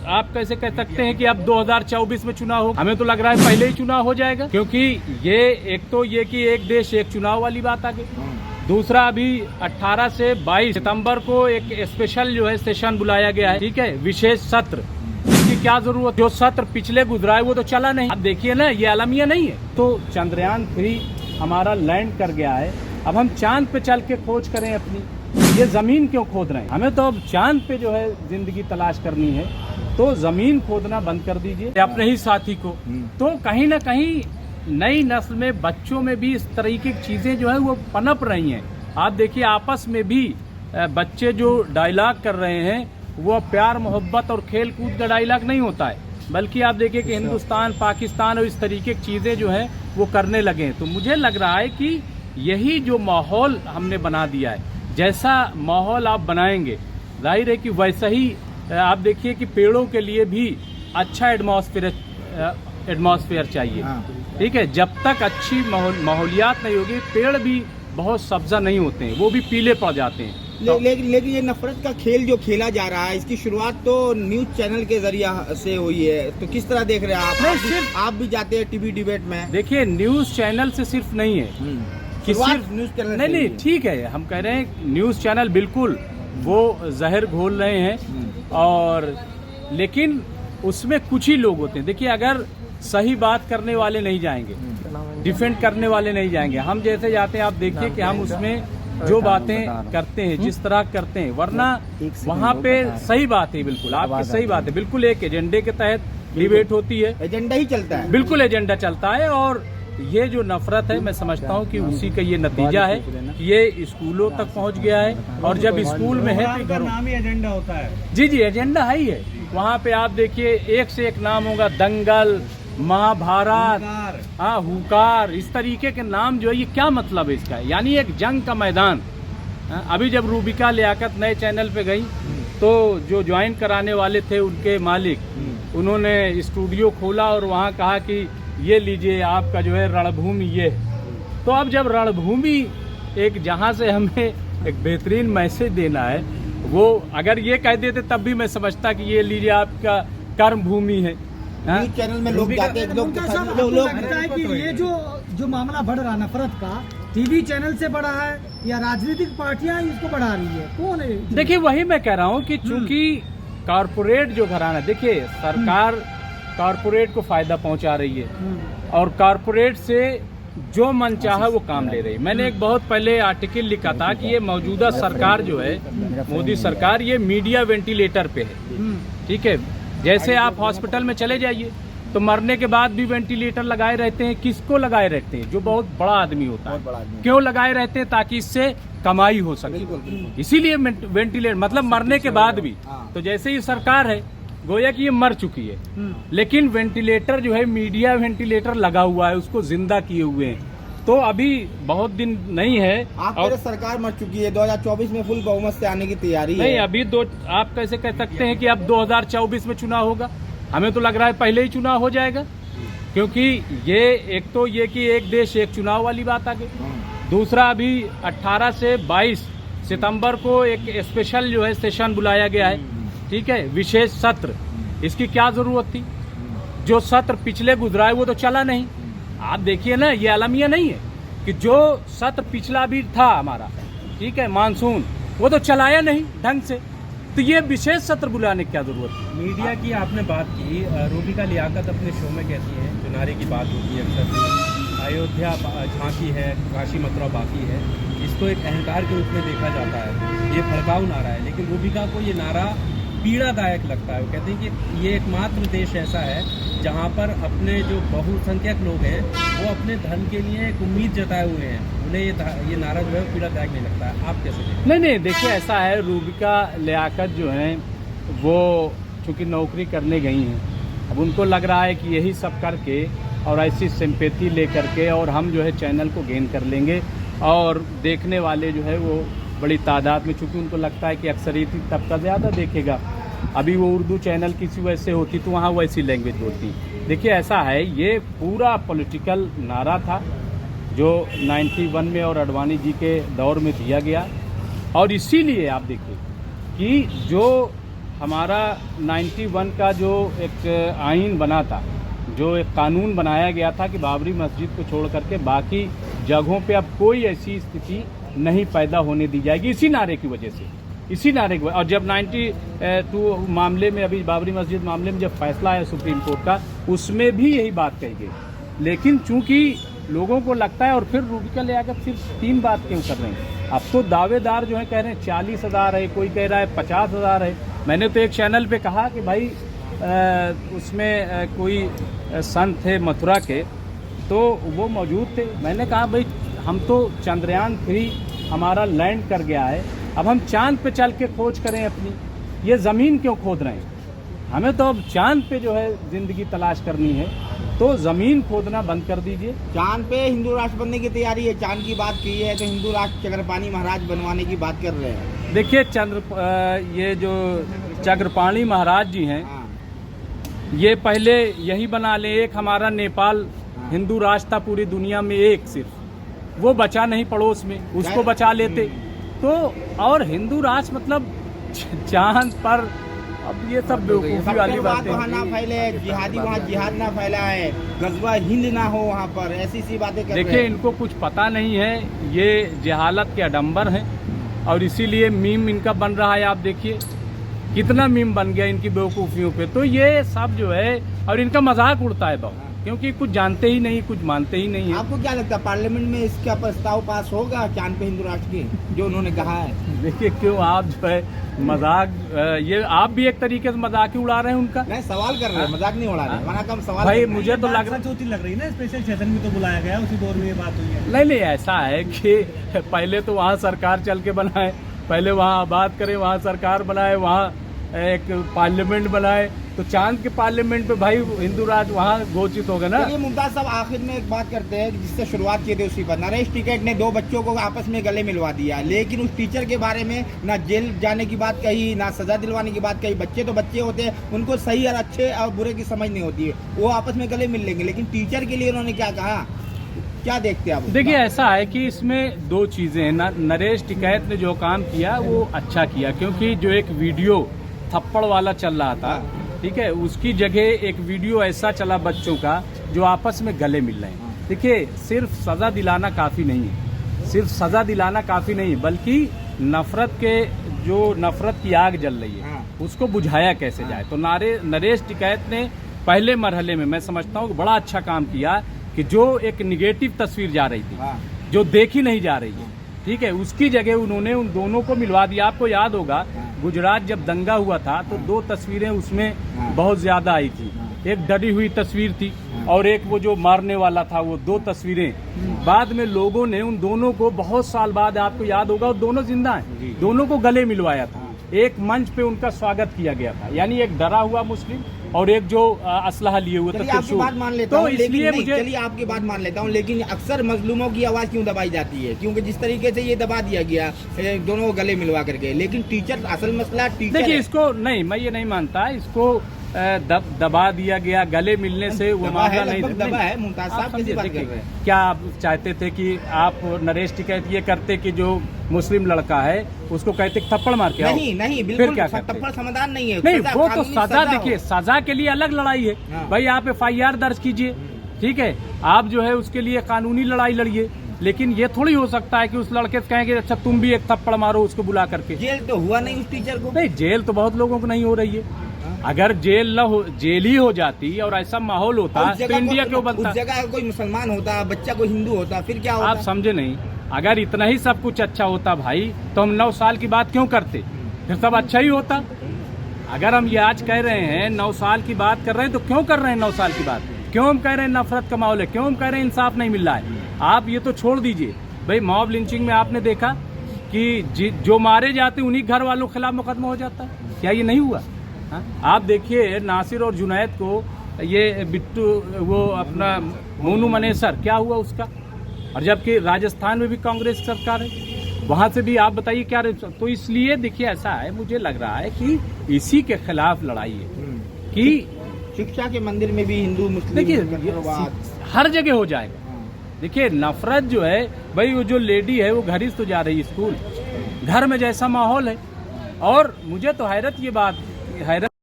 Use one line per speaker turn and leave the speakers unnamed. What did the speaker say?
आप कैसे कह सकते हैं कि अब 2024 में चुनाव हो? हमें तो लग रहा है पहले ही चुनाव हो जाएगा, क्योंकि ये एक तो ये कि एक देश एक चुनाव वाली बात आ गई। दूसरा, अभी 18 से 22 सितंबर को एक स्पेशल जो है सेशन बुलाया गया है, ठीक है, विशेष सत्र। इसकी क्या जरूरत? जो सत्र पिछले गुजरा है वो तो चला नहीं। अब देखिए ना, ये आलमिया नहीं है। तो चंद्रयान 3 हमारा लैंड कर गया है। अब हम चांद पे चल के खोज करें अपनी, ये जमीन क्यों खोद रहे हैं? हमें तो अब चांद पे जो है जिंदगी तलाश करनी है, तो जमीन खोदना बंद कर दीजिए अपने ही साथी को। तो कहीं ना कहीं नई नस्ल में, बच्चों में भी इस तरीके की चीजें जो है वो पनप रही हैं। आप देखिए, आपस में भी बच्चे जो डायलॉग कर रहे हैं वो प्यार मोहब्बत और खेल कूद का डायलॉग नहीं होता है, बल्कि आप देखिए कि हिंदुस्तान, पाकिस्तान और इस तरीके की चीजें जो है वो करने लगे हैं। तो मुझे लग रहा है कि यही जो माहौल हमने बना दिया है, जैसा माहौल आप बनाएंगे, जाहिर है कि वैसा ही आप देखिए कि पेड़ों के लिए भी अच्छा एटमॉस्फेयर चाहिए, ठीक है। जब तक अच्छी माहौलियात नहीं होगी, पेड़ भी बहुत सब्जा नहीं होते हैं, वो भी पीले पड़ जाते हैं।
लेकिन ये नफरत का खेल जो खेला जा रहा है, इसकी शुरुआत तो न्यूज चैनल के जरिए से हुई है, तो किस तरह देख रहे हैं आप? आप भी जाते हैं टीवी डिबेट में।
देखिए, न्यूज चैनल से सिर्फ नहीं है कि सिर्फ
न्यूज चैनल
नहीं, ठीक है, हम कह रहे हैं न्यूज चैनल बिल्कुल वो जहर घोल रहे हैं, और लेकिन उसमें कुछ ही लोग होते हैं। देखिए, अगर सही बात करने वाले नहीं जाएंगे, डिफेंड करने वाले नहीं जाएंगे, हम जैसे जाते हैं, आप देखिए कि हम उसमें जो बातें करते हैं, जिस तरह करते हैं, वरना वहाँ पे सही बात है, बिल्कुल आपकी सही बात है, बिल्कुल एक एजेंडे के तहत डिबेट होती है,
एजेंडा ही चलता है,
बिल्कुल एजेंडा चलता है। और ये जो नफरत है, मैं समझता हूँ कि उसी का ये नतीजा है कि ये स्कूलों तक पहुँच गया है। और जब स्कूल में है तो
नाम ही एजेंडा होता है।
जी जी, एजेंडा है ही है। वहाँ पे आप देखिए एक से एक नाम होगा, दंगल, महाभारत, हाँ, हुकार, इस तरीके के नाम जो है, ये क्या मतलब है इसका? यानी एक जंग का मैदान। अभी जब रूबिका लियाकत नए चैनल पे गई, तो जो ज्वाइन कराने वाले थे उनके मालिक, उन्होंने स्टूडियो खोला और वहाँ कहा कि ये लीजिए आपका जो है रणभूमि ये। तो अब जब रणभूमि एक जहाँ से हमें एक बेहतरीन मैसेज देना है, वो अगर ये कह देते तब भी मैं समझता कि ये लीजिए आपका कर्म भूमि है।
न्यूज चैनल में लोग जाते हैं, लोग
लगता है कि ये जो मामला बढ़ रहा नफरत का, टीवी चैनल से बढ़ा है या राजनीतिक पार्टियां इसको बढ़ा रही है? कौन है?
देखिए, वही मैं कह रहा हूँ कि चूंकि कारपोरेट जो घराना, देखिए सरकार कारपोरेट को फायदा पहुंचा रही है, और कारपोरेट से जो मन चाहा वो काम ले रही है। मैंने एक बहुत पहले आर्टिकल लिखा था कि ये मौजूदा सरकार जो है, मोदी सरकार, ये मीडिया वेंटिलेटर पे है, ठीक है। जैसे आप हॉस्पिटल में चले जाइए तो मरने के बाद भी वेंटिलेटर लगाए रहते हैं। किसको लगाए रहते हैं? जो बहुत बड़ा आदमी होता है। क्यों लगाए रहते हैं? ताकि इससे कमाई हो सके, इसीलिए वेंटिलेटर, मतलब मरने के बाद भी। तो जैसे ही सरकार है, गोया कि ये मर चुकी है, लेकिन वेंटिलेटर जो है, मीडिया वेंटिलेटर लगा हुआ है, उसको जिंदा किए हुए हैं। तो अभी बहुत दिन नहीं है,
और सरकार मर चुकी है। 2024 में फुल बहुमत से आने की तैयारी है।
नहीं, अभी आप कैसे कह सकते हैं कि अब 2024 में चुनाव होगा? हमें तो लग रहा है पहले ही चुनाव हो जाएगा, क्योंकि ये एक तो ये कि एक देश एक चुनाव वाली बात आ गई। दूसरा, अभी 18 से 22 सितंबर को एक स्पेशल जो है सेशन बुलाया गया है, ठीक है, विशेष सत्र। इसकी क्या जरूरत थी? जो सत्र पिछले गुजरा है वो तो चला नहीं। आप देखिए ना, ये आलमिया नहीं है कि जो सत्र पिछला भी था हमारा, ठीक है, मानसून, वो तो चलाया नहीं ढंग से, तो ये विशेष सत्र बुलाने की क्या जरूरत है?
मीडिया की आपने बात की, रूबिका लियाकत अपने शो में कहती है, चुनारे की बात होती है अक्सर, अयोध्या झांकी है, काशी मथुरा बाकी है, इसको एक अहंकार के रूप में देखा जाता है, ये भड़काऊ नारा है। लेकिन रूबिका को ये नारा पीड़ादायक लगता है। वो कहते हैं कि ये एकमात्र देश ऐसा है जहाँ पर अपने जो बहुसंख्यक लोग हैं वो अपने धर्म के लिए एक उम्मीद जताए हुए हैं, उन्हें ये नारा जो है पीड़ादायक नहीं लगता है। आप कैसे देखते हैं?
नहीं, देखिए ऐसा है, रूबिका लियाकत जो है वो चूँकि नौकरी करने गई हैं, अब उनको लग रहा है कि यही सब करके और ऐसी सिंपैथी ले करके और हम जो है चैनल को गेन कर लेंगे, और देखने वाले जो है वो बड़ी तादाद में, चूँकि उनको लगता है कि अक्सरियती तबका ज़्यादा देखेगा। अभी वो उर्दू चैनल किसी वैसे होती तो वहाँ वैसी लैंग्वेज होती। देखिए ऐसा है, ये पूरा पॉलिटिकल नारा था जो 91 में और अडवाणी जी के दौर में दिया गया, और इसीलिए आप देखिए कि जो हमारा 91 का जो एक आइन बना था, जो एक कानून बनाया गया था कि बाबरी मस्जिद को छोड़ करके बाकी जगहों पे अब कोई ऐसी स्थिति नहीं पैदा होने दी जाएगी, इसी नारे की वजह से, इसी नारे की वजह। और जब 92 मामले में, अभी बाबरी मस्जिद मामले में जब फैसला आया सुप्रीम कोर्ट का, उसमें भी यही बात कही गई। लेकिन चूंकि लोगों को लगता है, और फिर रूबिका लियाकत सिर्फ 3 बात क्यों कर रहे हैं? अब तो दावेदार जो है कह रहे हैं 40,000 है, कोई कह रहा है 50,000 है। मैंने तो एक चैनल पे कहा कि भाई उसमें कोई संत थे मथुरा के, तो वो मौजूद थे। मैंने कहा भाई हम तो चंद्रयान 3 हमारा लैंड कर गया है, अब हम चांद पे चल के खोज करें अपनी, ये ज़मीन क्यों खोद रहे हैं? हमें तो अब चांद पे जो है ज़िंदगी तलाश करनी है, तो ज़मीन खोदना बंद कर दीजिए।
चांद पे हिंदू राष्ट्र बनने की तैयारी है, चांद की बात की है तो हिंदू राष्ट्र चक्रपाणी महाराज बनवाने की बात कर रहे हैं।
देखिए ये जो चक्रपाणी महाराज जी हैं,
हाँ।
ये पहले यही बना ले। एक हमारा नेपाल हिंदू राष्ट्र था पूरी दुनिया में, एक सिर्फ वो बचा नहीं पड़ोस में, उसको बचा लेते तो। और हिंदू राष्ट्र मतलब चांद पर, अब ये सब बेवकूफ़ी वाली बातें
वहाँ ना फैले, जिहादी वहाँ जिहाद ना फैला है, गजवा हिंद ना हो वहाँ पर, ऐसी सी बातें कर रहे हैं।
देखिए इनको कुछ पता नहीं है, ये जहालत के अडंबर हैं और इसीलिए मीम इनका बन रहा है। आप देखिए कितना मीम बन गया इनकी बेवकूफ़ियों पे। तो ये सब जो है, और इनका मजाक उड़ता है बहुत, क्योंकि कुछ जानते ही नहीं, कुछ मानते ही नहीं है।
आपको क्या लगता है पार्लियामेंट में इसका प्रस्ताव पास होगा चांद पे हिंदू राष्ट्र की, जो उन्होंने कहा है?
देखिए क्यों आप जो है मजाक, ये आप भी एक तरीके से मजाक ही उड़ा रहे हैं उनका।
नहीं, सवाल कर रहे हैं, मजाक नहीं उड़ा रहे, वहाँ कम सवाल
भाई
कर रहे हैं।
मुझे तो लग
चौथी लग रही है ना, स्पेशल सेशन में तो बुलाया गया, उसी दौर में ये बात हुई है।
नहीं, ऐसा है कि पहले तो वहाँ सरकार चल के बनाए, पहले वहाँ आबाद करें, वहाँ सरकार बनाए, वहाँ एक पार्लियामेंट बनाए, तो चांद के पार्लियामेंट पे भाई हिंदू राज वहाँ घोषित होगा ना।
चलिए मुमताज साहब, आखिर में एक बात करते हैं जिससे शुरुआत की थी उसी पर। नरेश टिकैत ने 2 बच्चों को आपस में गले मिलवा दिया, लेकिन उस टीचर के बारे में ना जेल जाने की बात कही, ना सजा दिलवाने की बात कही। बच्चे तो बच्चे होते हैं, उनको सही और अच्छे और बुरे की समझ नहीं होती है, वो आपस में गले मिल लेंगे। लेकिन टीचर के लिए उन्होंने क्या कहा, क्या देखते हैं आप?
देखिए ऐसा है कि इसमें 2 चीजें हैं। नरेश टिकैत ने जो काम किया वो अच्छा किया, क्योंकि जो एक वीडियो थप्पड़ वाला चल रहा था, ठीक है, उसकी जगह एक वीडियो ऐसा चला बच्चों का जो आपस में गले मिल रहे हैं। देखिए सिर्फ सजा दिलाना काफी नहीं है, सिर्फ सजा दिलाना काफी नहीं है, बल्कि नफरत की आग जल रही है, उसको बुझाया कैसे जाए। तो नरेश टिकैत ने पहले मरहले में, मैं समझता हूँ, बड़ा अच्छा काम किया कि जो एक निगेटिव तस्वीर जा रही थी, जो देखी नहीं जा रही है, ठीक है, उसकी जगह उन्होंने उन दोनों को मिलवा दिया। आपको याद होगा गुजरात जब दंगा हुआ था तो 2 तस्वीरें उसमें बहुत ज्यादा आई थी, एक डरी हुई तस्वीर थी और एक वो जो मारने वाला था, वो 2 तस्वीरें। बाद में लोगों ने उन दोनों को बहुत साल बाद, आपको याद होगा, दोनों जिंदा हैं, दोनों को गले मिलवाया था, एक मंच पे उनका स्वागत किया गया था। यानी एक डरा हुआ मुस्लिम और एक जो असलहा लिए हुए थे।
आपकी बात मान लेता हूं,
इसलिए मुझे,
चलिए आपकी बात मान लेता हूं, लेकिन अक्सर मजलूमों की आवाज क्यों दबाई जाती है? क्योंकि जिस तरीके से ये दबा दिया गया, दोनों को गले मिलवा करके, लेकिन टीचर, असल मसला टीचर।
देखिए इसको नहीं, मैं ये नहीं मानता, इसको दबा दिया गया, गले मिलने से वो मामला नहीं
दबा है। मुमताज साहब कैसी बात कर रहे हैं?
क्या आप चाहते थे कि आप नरेश टिकैत ये करते कि जो मुस्लिम लड़का है उसको कहते थप्पड़ मार के?
नहीं, बिल्कुल
क्या
थप्पड़ समाधान नहीं है।
नहीं, वो तो सजा, देखिए सजा के लिए अलग लड़ाई है भाई, आप FIR दर्ज कीजिए, ठीक है, आप जो है उसके लिए कानूनी लड़ाई लड़िए। लेकिन ये थोड़ी हो सकता है कि उस लड़के से कहेंगे अच्छा तुम भी एक थप्पड़ मारो उसको बुला करके।
जेल तो हुआ नहीं उस टीचर को?
नहीं, जेल तो बहुत लोगों को नहीं हो रही है। अगर जेल ही हो जाती और ऐसा माहौल होता तो इंडिया क्यों बनता?
उस जगह कोई मुसलमान होता, बच्चा कोई हिंदू होता, फिर क्या होता?
आप समझे नहीं, अगर इतना ही सब कुछ अच्छा होता भाई तो हम 9 साल की बात क्यों करते? फिर सब अच्छा ही होता। अगर हम ये आज कह रहे हैं 9 साल की बात कर रहे हैं, तो क्यों कर रहे हैं 9 साल की बात? क्यों हम कह रहे हैं नफरत का माहौल है? क्यों हम कह रहे हैं इंसाफ नहीं मिल रहा है? आप ये तो छोड़ दीजिए भाई, मॉब लिंचिंग में आपने देखा कि जो मारे जाते उन्हीं घर वालों के खिलाफ मुकदमा हो जाता है, क्या ये नहीं हुआ? हाँ? आप देखिए नासिर और जुनैद को, ये बिट्टू, वो अपना मोनू मनेसर, क्या हुआ उसका? और जबकि राजस्थान में भी कांग्रेस सरकार है, वहां से भी आप बताइए क्या? तो इसलिए देखिए ऐसा है, मुझे लग रहा है कि इसी के खिलाफ लड़ाई है कि
शिक्षा के मंदिर में भी हिंदू मुस्लिम,
देखिए हर जगह हो जाएगा। देखिए नफरत जो है भाई, वो जो लेडी है वो घर ही तो जा रही है स्कूल, घर में जैसा माहौल है। और मुझे तो हैरत ये बात हैरत